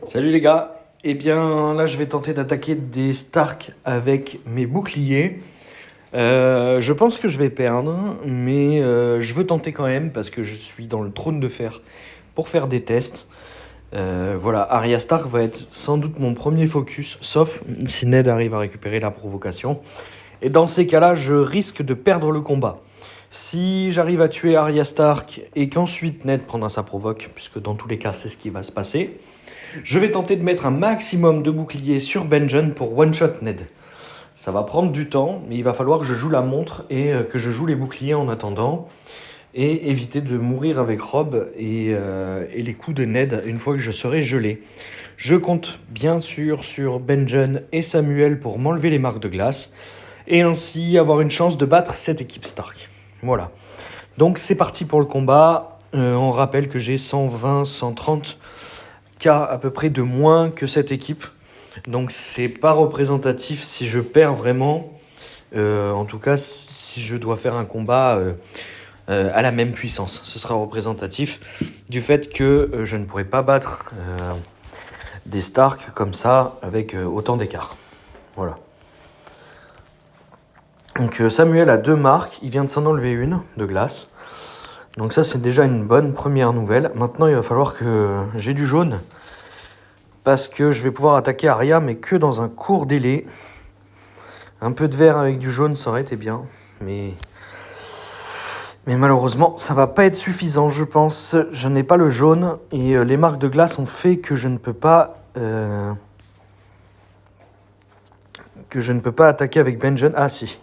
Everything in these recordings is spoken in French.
Salut les gars, eh bien là je vais tenter d'attaquer des Stark avec mes boucliers. Je pense que je vais perdre, mais je veux tenter quand même parce que je suis dans le trône de fer pour faire des tests. Voilà, Arya Stark va être sans doute mon premier focus, sauf si Ned arrive à récupérer la provocation. Et dans ces cas-là, je risque de perdre le combat. Si j'arrive à tuer Arya Stark et qu'ensuite Ned prendra sa provoque, puisque dans tous les cas c'est ce qui va se passer, je vais tenter de mettre un maximum de boucliers sur Benjen pour one-shot Ned. Ça va prendre du temps, mais il va falloir que je joue la montre et que je joue les boucliers en attendant. Et éviter de mourir avec Robb et les coups de Ned une fois que je serai gelé. Je compte bien sûr sur Benjen et Samuel pour m'enlever les marques de glace et ainsi avoir une chance de battre cette équipe Stark. Voilà. Donc c'est parti pour le combat. On rappelle que j'ai 120, 130 K à peu près de moins que cette équipe. Donc c'est pas représentatif si je perds vraiment. En tout cas, si je dois faire un combat à la même puissance, ce sera représentatif du fait que je ne pourrai pas battre des Stark comme ça avec autant d'écart. Voilà. Donc Samuel a 2 marques, il vient de s'en enlever une de glace. Donc ça c'est déjà une bonne première nouvelle. Maintenant il va falloir que j'ai du jaune. Parce que je vais pouvoir attaquer Arya mais que dans un court délai. Un peu de vert avec du jaune ça aurait été bien. Mais malheureusement ça va pas être suffisant je pense. Je n'ai pas le jaune et les marques de glace ont fait que je ne peux pas... attaquer avec Benjen. Ah si.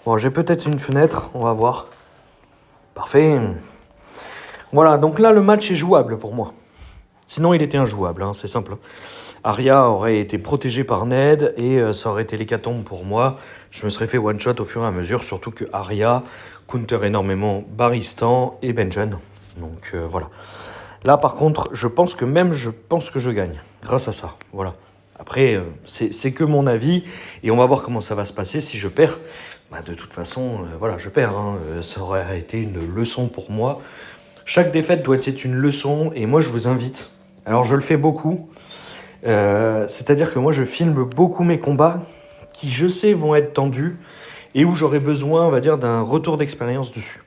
Bon, j'ai peut-être une fenêtre, on va voir. Parfait. Voilà, donc là, le match est jouable pour moi. Sinon, il était injouable, hein, c'est simple. Arya aurait été protégée par Ned et ça aurait été l'hécatombe pour moi. Je me serais fait one-shot au fur et à mesure, surtout que Arya counter énormément Barristan et Benjen. Donc voilà. Là, par contre, je pense que je gagne grâce à ça. Voilà. Après, c'est que mon avis et on va voir comment ça va se passer si je perds. Bah, de toute façon, voilà, je perds. Hein. Ça aurait été une leçon pour moi. Chaque défaite doit être une leçon et moi, je vous invite. Alors, je le fais beaucoup. C'est-à-dire que moi, je filme beaucoup mes combats qui, je sais, vont être tendus et où j'aurai besoin, on va dire, d'un retour d'expérience dessus.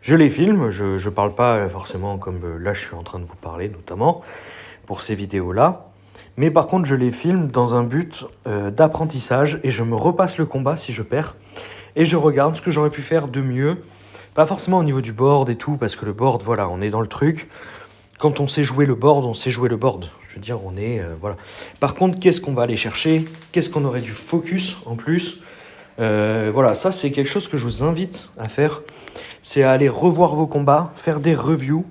Je les filme, je parle pas forcément comme là, je suis en train de vous parler, notamment, pour ces vidéos-là. Mais par contre, je les filme dans un but d'apprentissage et je me repasse le combat si je perds. Et je regarde ce que j'aurais pu faire de mieux. Pas forcément au niveau du board et tout, parce que le board, voilà, on est dans le truc. Quand on sait jouer le board, on sait jouer le board. Je veux dire, on est... voilà. Par contre, qu'est-ce qu'on va aller chercher? Qu'est-ce qu'on aurait dû focus en plus? Voilà, ça c'est quelque chose que je vous invite à faire. C'est à aller revoir vos combats, faire des reviews.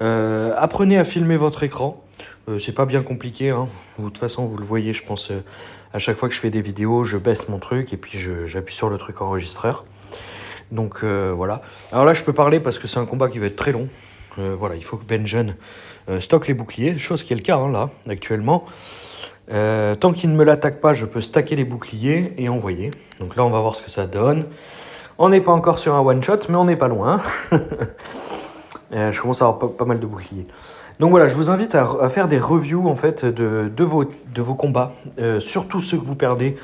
Apprenez à filmer votre écran. C'est pas bien compliqué, hein. De toute façon, vous le voyez, je pense, à chaque fois que je fais des vidéos, je baisse mon truc et puis j'appuie sur le truc enregistreur. Donc voilà. Alors là, je peux parler parce que c'est un combat qui va être très long. Voilà, il faut que Benjen stocke les boucliers, chose qui est le cas hein, là, actuellement. Tant qu'il ne me l'attaque pas, je peux stacker les boucliers et envoyer. Donc là, on va voir ce que ça donne. On n'est pas encore sur un one-shot, mais on n'est pas loin. Je commence à avoir pas mal de boucliers. Donc voilà, je vous invite à faire des reviews en fait de vos combats, surtout ceux que vous perdez.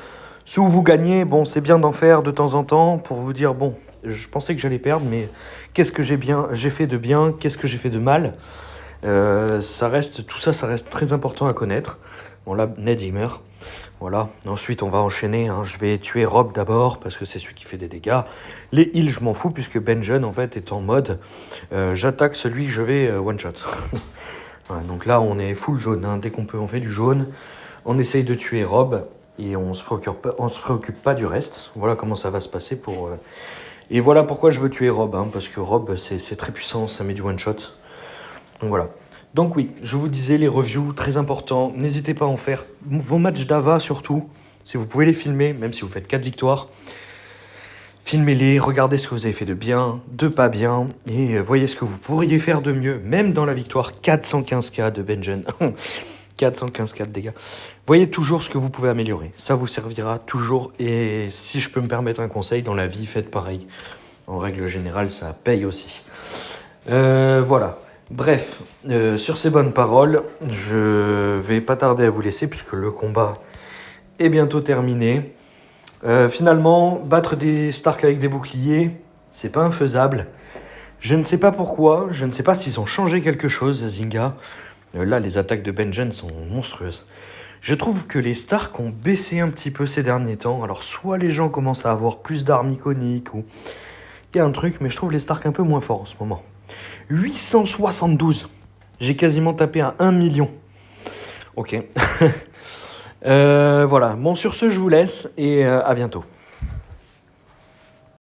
Ceux où vous gagnez, bon, c'est bien d'en faire de temps en temps pour vous dire, bon, je pensais que j'allais perdre, mais qu'est-ce que j'ai fait de bien, qu'est-ce que j'ai fait de mal. Tout ça, ça reste très important à connaître. Bon là, Ned il meurt. Voilà. Ensuite, on va enchaîner. Hein. Je vais tuer Robb d'abord parce que c'est celui qui fait des dégâts. Les heals, je m'en fous puisque Benjen en fait est en mode j'attaque celui que je vais one shot. Voilà, donc là, on est full jaune. Hein. Dès qu'on peut, on fait du jaune. On essaye de tuer Robb et on se préoccupe pas du reste. Voilà comment ça va se passer pour. Et voilà pourquoi je veux tuer Robb, hein, parce que Robb c'est très puissant, ça met du one shot. Donc voilà. Donc oui, je vous disais, les reviews, très important. N'hésitez pas à en faire. Vos matchs d'Ava surtout, si vous pouvez les filmer, même si vous faites 4 victoires, filmez-les, regardez ce que vous avez fait de bien, de pas bien, et voyez ce que vous pourriez faire de mieux, même dans la victoire 415K de Benjen. 415K de dégâts. Voyez toujours ce que vous pouvez améliorer. Ça vous servira toujours, et si je peux me permettre un conseil, dans la vie, faites pareil. En règle générale, ça paye aussi. Voilà. Bref, sur ces bonnes paroles, je vais pas tarder à vous laisser puisque le combat est bientôt terminé. Finalement, battre des Stark avec des boucliers, c'est pas infaisable. Je ne sais pas pourquoi, je ne sais pas s'ils ont changé quelque chose, Zynga. Là, les attaques de Benjen sont monstrueuses. Je trouve que les Stark ont baissé un petit peu ces derniers temps. Alors, soit les gens commencent à avoir plus d'armes iconiques, ou il y a un truc, mais je trouve les Stark un peu moins forts en ce moment. 872. J'ai quasiment tapé à 1 million. Ok. Voilà. Bon, sur ce, je vous laisse et à bientôt.